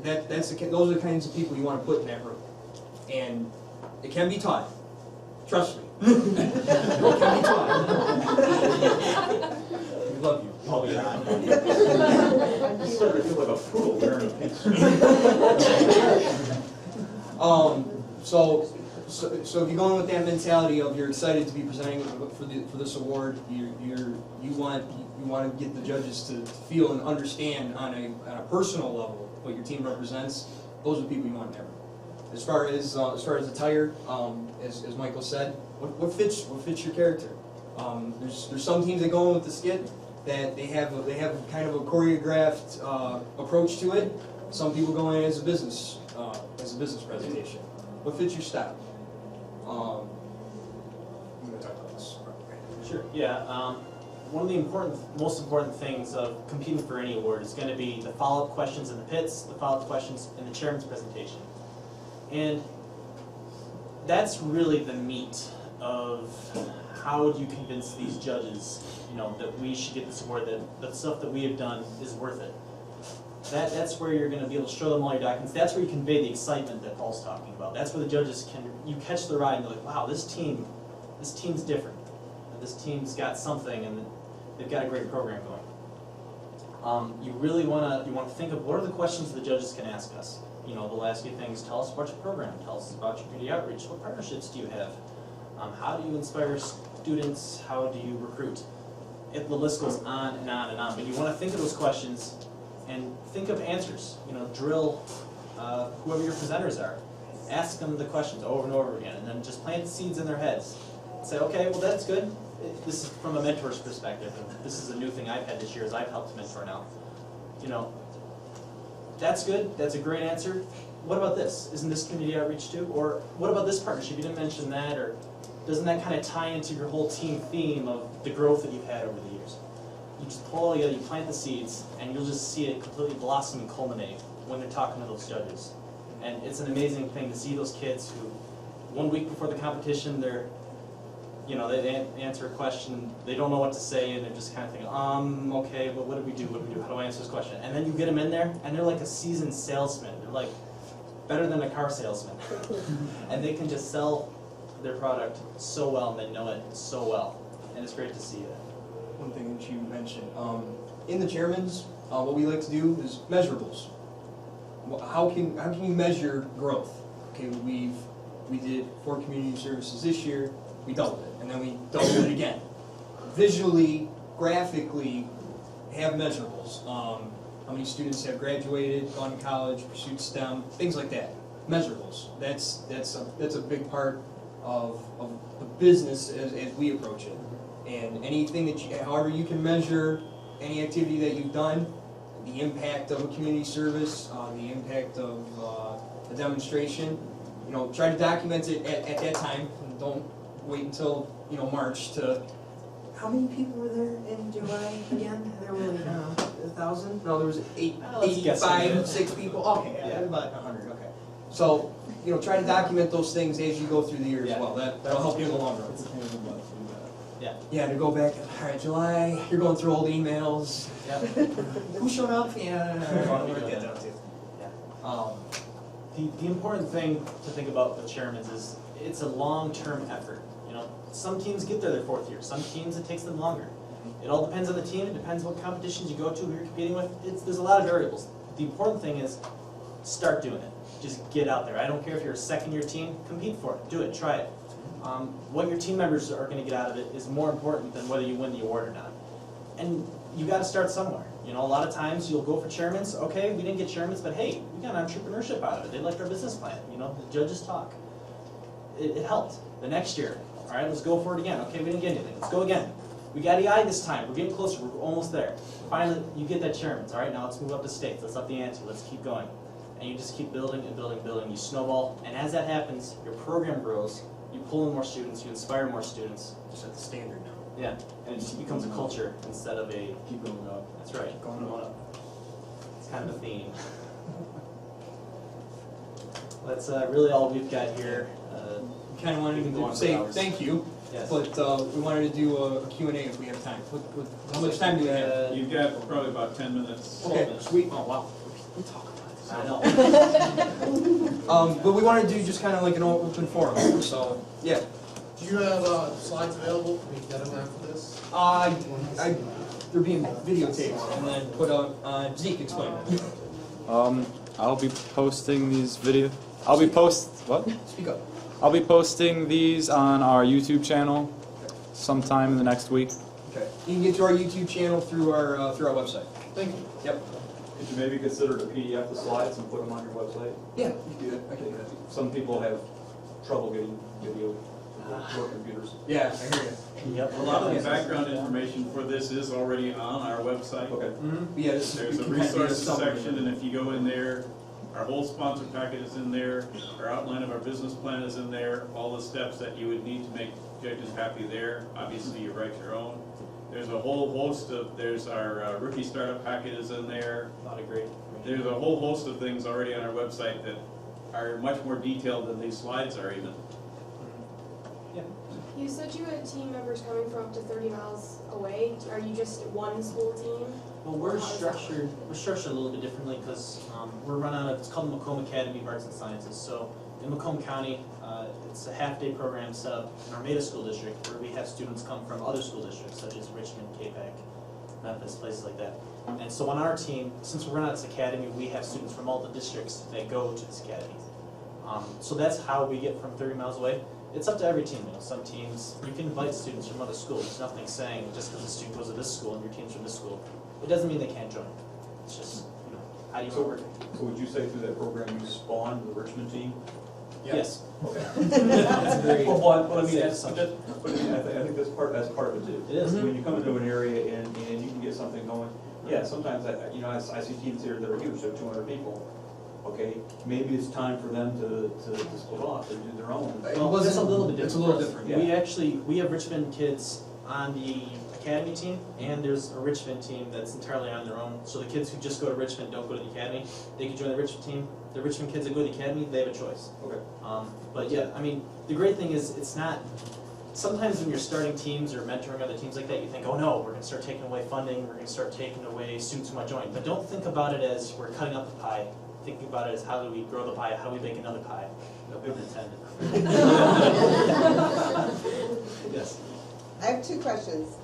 Those are the kinds of people you want to put in that room, and it can be taught. Trust me, it can be taught. We love you. Oh, yeah. I'm starting to feel like a poodle wearing a pink suit. So if you go in with that mentality of you're excited to be presenting for this award, you want to get the judges to feel and understand on a personal level what your team represents. Those are the people you want in there. As far as attire, as Michael said, what fits your character? There's some teams that go in with the skit that they have kind of a choreographed approach to it. Some people go in as a business presentation. What fits your style? I'm gonna talk about this. Sure. Yeah. One of the most important things of competing for any award is going to be the follow-up questions in the pits, the follow-up questions in the chairman's presentation, and that's really the meat of how do you convince these judges, that we should get this award, that the stuff that we have done is worth it. That's where you're going to be able to show them all your documents. That's where you convey the excitement that Paul's talking about. That's where the judges you catch their eye and they're like, wow, this team's different. This team's got something and they've got a great program going. You really want to think of what are the questions the judges can ask us. They'll ask you things, tell us about your program, tell us about your community outreach, what partnerships do you have, how do you inspire students, how do you recruit? The list goes on and on and on, but you want to think of those questions and think of answers. Drill whoever your presenters are. Ask them the questions over and over again, and then just plant seeds in their heads. Say, okay, well that's good. This is from a mentor's perspective, and this is a new thing I've had this year as I've helped mentor now. That's good, that's a great answer. What about this? Isn't this community outreach too? Or what about this partnership? You didn't mention that, or doesn't that kind of tie into your whole team theme of the growth that you've had over the years? You just pull all together, you plant the seeds, and you'll just see it completely blossom and culminate when they're talking to those judges. And it's an amazing thing to see those kids who, 1 week before the competition, they answer a question, they don't know what to say, and they're just kind of thinking, okay, but what do we do? How do I answer this question? And then you get them in there, and they're like a seasoned salesman. They're like better than a car salesman. And they can just sell their product so well, and they know it so well. And it's great to see that. One thing that you mentioned, in the chairman's, what we like to do is measurables. How can you measure growth? Okay, we did 4 community services this year, we doubled it, and then we doubled it again. Visually, graphically, have measurables. How many students have graduated, gone to college, pursued STEM, things like that. Measurables. That's a big part of the business as we approach it. And anything however you can measure any activity that you've done, the impact of a community service, the impact of a demonstration, try to document it at that time. And don't wait until March to. How many people were there in July again? There were like 1,000. No, there was 85, 6 people. Okay, yeah, about 100. Okay, so try to document those things as you go through the year as well. That'll help you in the long run. Yeah, to go back. All right, July. You're going through old emails. Yep. Who showed up? Yeah. The important thing to think about with chairmans is it's a long-term effort. Some teams get there their 4th year. Some teams it takes them longer. It all depends on the team. It depends what competitions you go to, who you're competing with. There's a lot of variables. The important thing is start doing it. Just get out there. I don't care if you're a 2nd-year team. Compete for it. Do it. Try it. What your team members are going to get out of it is more important than whether you win the award or not. And you got to start somewhere. A lot of times you'll go for chairmans. Okay, we didn't get chairmans, but hey, we got entrepreneurship out of it. They liked our business plan. The judges talk. It helped. The next year, all right, let's go for it again. Okay, we didn't get anything. Let's go again. We got EI this time. We're getting closer. We're almost there. Finally, you get that chairman's. All right, now let's move up to states. Let's up the ante. Let's keep going. And you just keep building and building and building. You snowball. And as that happens, your program grows. You pull in more students. You inspire more students. Just at the standard now. Yeah, and it just becomes a culture instead of a Keep going up. That's right. Keep going up. It's kind of a theme. That's really all we've got here. We kind of wanted to say thank you, Yes. but we wanted to do a Q&A if we have time. How much time do we have? You've got probably about 10 minutes. Okay, sweet. Oh, wow. We talk about this. I know. But we wanted to do just kind of like an open forum, so, yeah. Do you have slides available? Can we get them after this? They're being videotaped and then put out, Zeke, explain. I'll be posting these Speak up. I'll be posting these on our YouTube channel sometime in the next week. Okay. You can get to our YouTube channel through our website. Thank you. Yep. Could you maybe consider to PDF the slides and put them on your website? Yeah, you can do that. I can do that. Some people have trouble getting video. for computers. Yeah, I hear you. Yep. A lot of the background information for this is already on our website. Okay. Yeah, this There's a can kind of be resources summary. section, and if you go in there, our whole sponsor packet is in there, our outline of our business plan is in there, all the steps that you would need to make judges happy there. Obviously, you write your own. There's a whole host of, there's our rookie startup packet is in there. A lot of great. There's a whole host of things already on our website that are much more detailed than these slides are even. You said you had team members coming from up to 30 miles away. Are you just one school team? Well, we're structured a little bit differently because we're run out of, it's called the Macomb Academy of Arts and Sciences. So in Macomb County, it's a half-day program set up in Armada School District where we have students come from other school districts such as Richmond, Capac, Memphis, places like that. And so on our team, since we run out of this academy, we have students from all the districts that go to this academy. So that's how we get from 30 miles away. It's up to every team, you know. Some teams, you can invite students from other schools. There's nothing saying just because a student goes to this school and your team's from this school, it doesn't mean they can't join. It's just, you know, how do you work? So would you say through that program you spawned the Richmond team? Yes. Okay. That's very. Well, I mean, safe I assumption. think that's part of it too. It is. When you come into an area and you can get something going, yeah, sometimes I see teams here that are huge, they're 200 people. Okay, maybe it's time for them to split off and do their own. Well, it's a little bit different. It's a little for us. different, We have Richmond kids on the academy team, and there's a Richmond team that's entirely on their own. So the kids who just go to Richmond don't go to the academy. They can join the Richmond team. The Richmond kids that go to the academy, they have a choice. Okay. But yeah, I mean, the great thing is it's not. Sometimes when you're starting teams or mentoring other teams like that, you think, oh no, we're going to start taking away funding. We're going to start taking away students who might join. But don't think about it as we're cutting up the pie. Thinking about it as how do we grow the pie? How do we make another pie? No pun intended. Yes. I have two questions.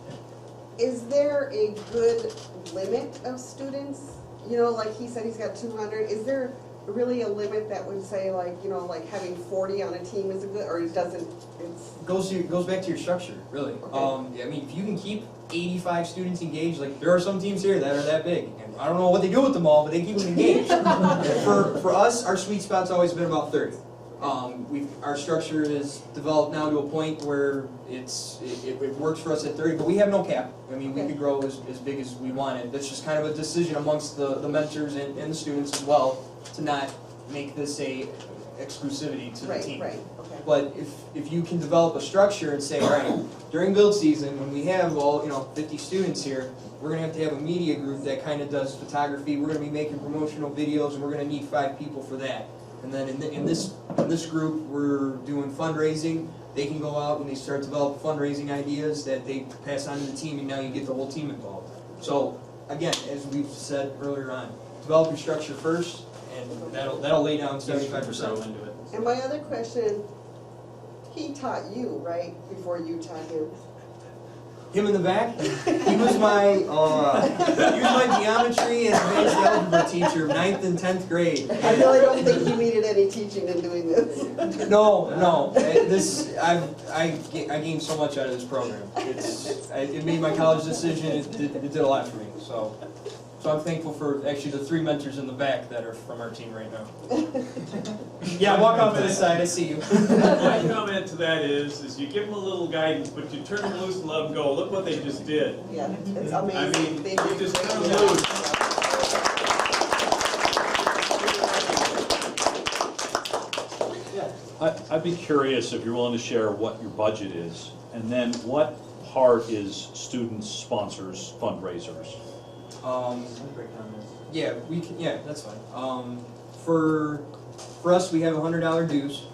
Is there a good limit of students? You know, like he said he's got 200. Is there really a limit that would say like, you know, like having 40 on a team is a good, or it doesn't, it's... Goes back to your structure, really. Okay. I mean, if you can keep 85 students engaged, like there are some teams here that are that big, and I don't know what they do with them all, but they keep them engaged. for us, our sweet spot's always been about 30. Our structure is developed now to a point where it works for us at 30, but we have no cap. I mean, we could grow as big as we wanted. That's just kind of a decision amongst the mentors and the students as well to not make this a exclusivity to the team. Right, okay. But if you can develop a structure and say, all right, during build season, when we have 50 students here, we're gonna have to have a media group that kind of does photography. We're gonna be making promotional videos, and we're gonna need 5 people for that. And then in this group, we're doing fundraising. They can go out and they start to develop fundraising ideas that they pass on to the team, and now you get the whole team involved. So again, as we've said earlier on, develop your structure first, and that'll lay down 75% into it. And my other question, he taught you, right, before you taught him? Him in the back, he was my geometry and advanced algebra teacher, 9th and 10th grade. I really don't think you needed any teaching in doing this. No. I gained so much out of this program. It made my college decision. It did a lot for me. So I'm thankful for actually the 3 mentors in the back that are from our team right now. Yeah, walk off to the side. I see you. My comment to that is you give them a little guidance, but you turn them loose and let them go. Look what they just did. Yeah, it's amazing. I mean, They you did just great turn them job. loose. I'd be curious if you're willing to share what your budget is, and then what part is students, sponsors, fundraisers? Yeah, we can. Yeah, that's fine. For us, we have $100 dues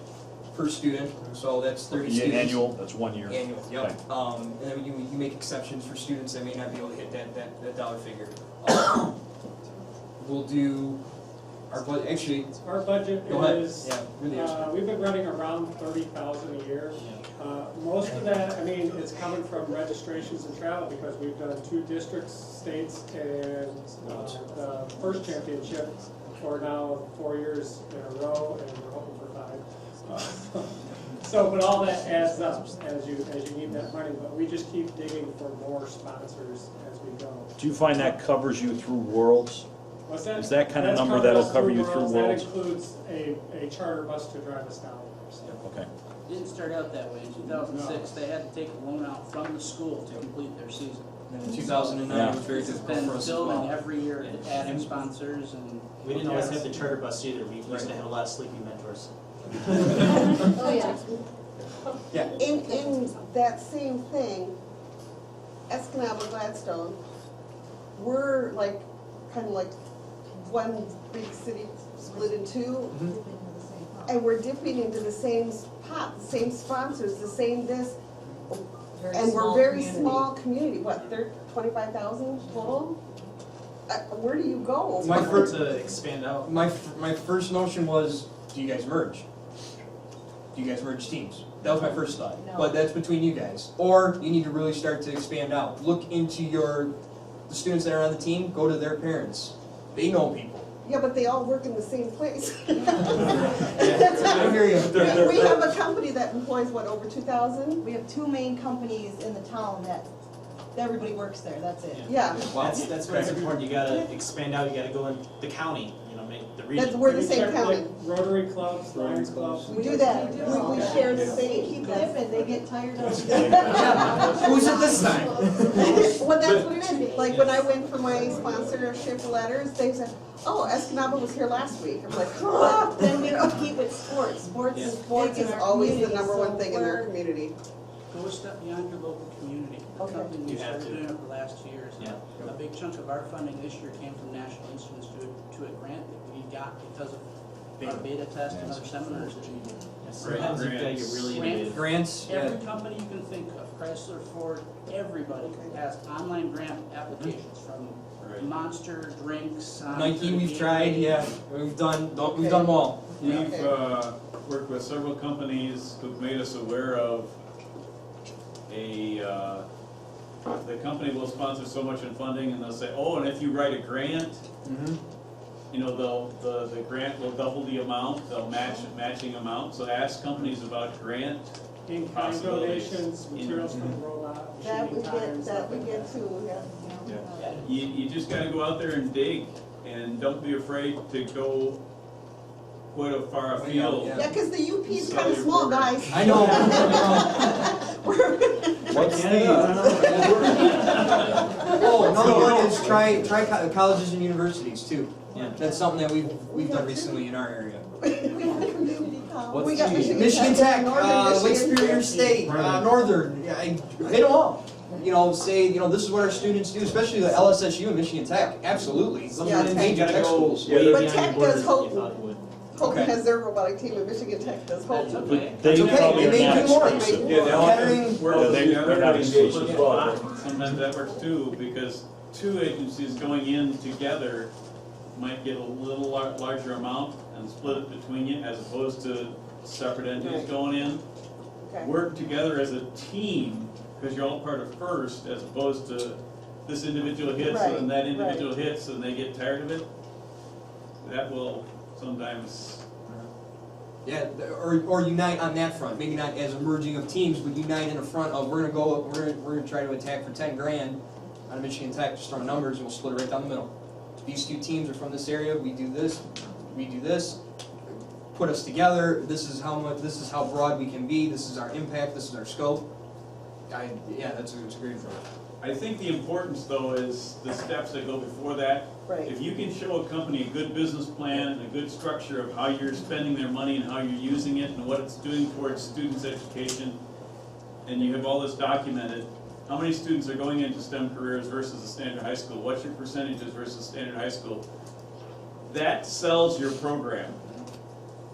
per student, so that's 30 students. Annual, that's 1 year. Annual, yep. Okay. And then you make exceptions for students that may not be able to hit that dollar figure. We'll do our budget. Actually, Our budget go ahead. is, Yeah, really is. we've been running around 30,000 a year. Most of that, I mean, it's coming from registrations and travel because we've done 2 districts, states, and the first championship for now 4 years in a row, and we're hoping for 5. But all that adds up as you need that money. But we just keep digging for more sponsors as we go. Do you find that covers you through Worlds? What's that? Is that kind of That's number covered that'll us cover through you through Worlds. Worlds? That includes a charter bus to drive us down. So. Okay. didn't start out that way. In 2006, they had to take a loan out from the school to complete their season. And in 2009, it was very It's difficult been for us as building well. every year, adding sponsors and. We didn't always have the charter bus either, we used to have a lot of sleepy mentors. Oh, yeah. Yeah. In that same thing, Escanaba Gladstone, we're like, kind of like one big city split in two, and we're dipping into the same pot, the same sponsors, the same this, and we're very small community, what, 25,000 total? Where do you go? My first, To expand out. my first notion was, do you guys merge? Do you guys merge teams? That was my first thought, No. but that's between you guys. Or you need to really start to expand out. Look into the students that are on the team, go to their parents. They know people. Yeah, but they all work in the same place. I hear you. We have a company that employs, what, over 2,000? We have two main companies in the town that everybody works there, that's it. Yeah, That's what's important, you gotta expand out, you gotta go in the county, you know, make the region. that's, we're the We same check, county. like, Rotary clubs, Lions clubs. We do that, We share the same. keep dipping, they get tired of. Who's it this time? Well, that's what it is. Like, when I went for my sponsorship letters, they said, oh, Escanaba was here last week. I'm like, But then we keep it sports, sports is sports big is in our always the community, number one so thing in their we're- community. Go a step beyond your local community. Okay. Something we You have started to. doing over the last 2 years. Yeah. A big chunk of our funding this year came from National Instruments to a grant that we got because of our beta test and other seminars that we did. Sometimes you've gotta get really innovative. Grants, Every company you can think of, Chrysler, Ford, everybody has online grant applications from Right. Monster drinks. on Nike, to we've tried, Gatorade. yeah, we've done them all. We've worked with several companies who've made us aware of the company will sponsor so much in funding, and they'll say, oh, and if you write a grant, you know, the grant will double the amount, they'll matching amount, so ask companies about grant. In-kind Possibilities. donations, materials from the robot, That we machining get, tires, that stuff we like get that. too, yeah. You just gotta go out there and dig, and don't be afraid to go quite a far afield. Yeah. Yeah, because the UP is Sell kind of your small, program. guys. I know. What's Oh, another one is try colleges and universities too. Yeah. That's something that we've done recently in our area. We have a community college. We What's got the- Michigan Tech, Northern Lake Michigan. Superior State, Northern, yeah, I hit them all. You know, say, you know, this is what our students do, especially the LSSU and Michigan Tech, absolutely. Those Yeah, are the Tech. major tech schools. Way But beyond Tech your borders does than you Houghton. thought it would. Hope Okay. has their robotic team, and Michigan Tech does hope. That's okay. That's okay, they may do more. Yeah, they'll Kettering- work with they're the not other engaged split as well. pot. Sometimes that works too, because two agencies going in together might get a little larger amount and split it between you, as opposed to separate entities Right. going in. Okay. Work together as a team, because you're all part of FIRST, as opposed to this individual hits Right, and that individual hits and they get tired of it. That will sometimes, Yeah, or unite on that front, maybe not as a merging of teams, but unite in the front of, we're gonna try to attack for 10 grand out of Michigan Tech, just throwing numbers, and we'll split it right down the middle. These two teams are from this area, we do this, put us together, this is how broad we can be, this is our impact, this is our scope. Yeah, that's a great approach. I think the importance though is the steps that go before that. Right. If you can show a company a good business plan and a good structure of how you're spending their money and how you're using it and what it's doing towards students' education, and you have all this documented, how many students are going into STEM careers versus a standard high school? What's your percentages versus standard high school? That sells your program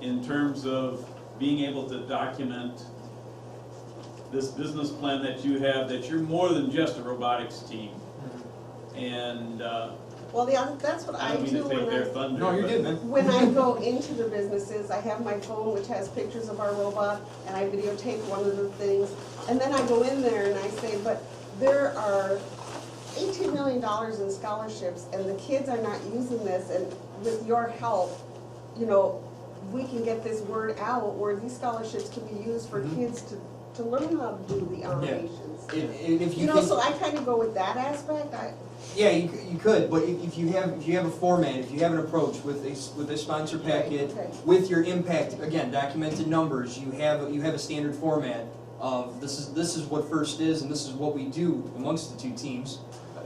in terms of being able to document this business plan that you have, that you're more than just a robotics team. And Well, yeah, that's what I I don't mean do to take when their I, thunder. No, you're but- good, man. when I go into the businesses. I have my phone which has pictures of our robot, and I videotape one of the things. And then I go in there and I say, but there are $18 million in scholarships, and the kids are not using this, and with your help, you know, we can get this word out where these scholarships can be used for kids to to learn how to do the animations. If You know, can- so I kind of go with that aspect, Yeah, you could, but if you have a format, if you have an approach with a sponsor packet, Okay. with your impact, again, documented numbers, you have a standard format of this is what First is and this is what we do amongst the two teams.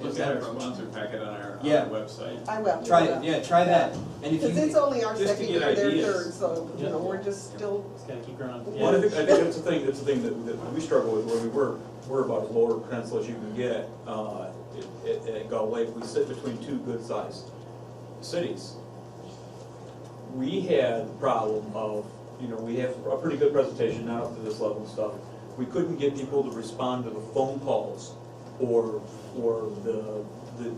Look at our sponsor packet on our Yeah. website. I will. Try it, yeah, try that. And if Because it's you, only our just to second get year, their ideas. third, so, you know, we're just still. Just gotta keep growing. Well, I think that's the thing that we struggle with, where we're about as lower pencil as you can get, at Gull Lake. We sit between two good-sized cities. We had the problem of, you know, we have a pretty good presentation, not up to this level and stuff. We couldn't get people to respond to the phone calls or the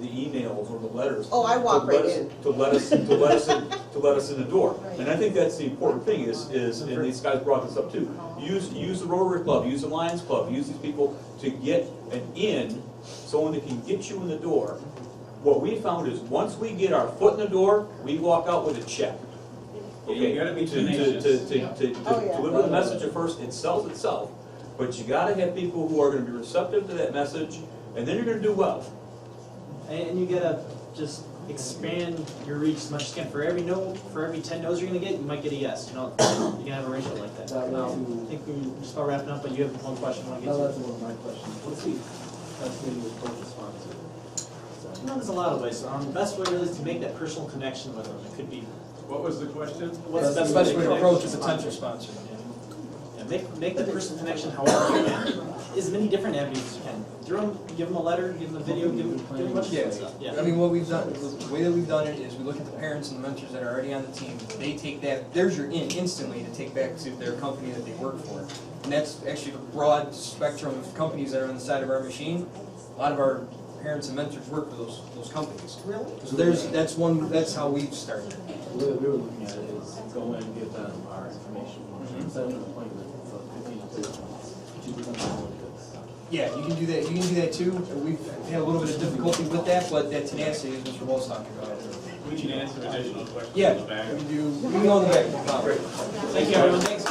emails or the letters. Oh, I walk right in. To let us in the door. And I think that's the important thing is, and these guys brought this up too, use the Rotary Club, use the Lions Club, use these people to get an in, someone that can get you in the door. What we found is, once we get our foot in the door, we walk out with a check. Okay, You gotta be to tenacious. Oh, yeah. deliver the message at first, it sells itself, but you gotta have people who are gonna be receptive to that message, and then you're gonna do well. And you gotta just expand your reach as much as you can. For every no, for every 10 no's you're gonna get, you might get a yes. You know, you can have a ratio like that. I think we're just about wrapping up, but you have one question I want to get to. That's one of my questions. What's the best way to approach a sponsor? You know, there's a lot of ways. The best way really is to make that personal connection with them. It could be, What was the question? what's the the best best way to connect approach a with potential sponsor. Yeah, make the personal connection however you can. As many different avenues as you can. Give them a letter, give them a video, give them a bunch of Yeah, stuff. I mean, what we've done, the way that we've done it is we look at the parents and the mentors that are already on the team. They take that, there's your in instantly to take back to their company that they work for. And that's actually a broad spectrum of companies that are on the side of our machine. A lot of our parents and mentors work for those companies. Really? So that's how we've started. The way we were looking at it is go in and give them our information, set up an appointment for 15 to 30 minutes. Which you become really good stuff. Yeah, you can do that. You can do that too. We've had a little bit of difficulty with that, but that tenacity is Mr. Wall's talking about. We can answer additional questions Yeah, in the back. we can go in the back. Thank you, everyone. Thanks.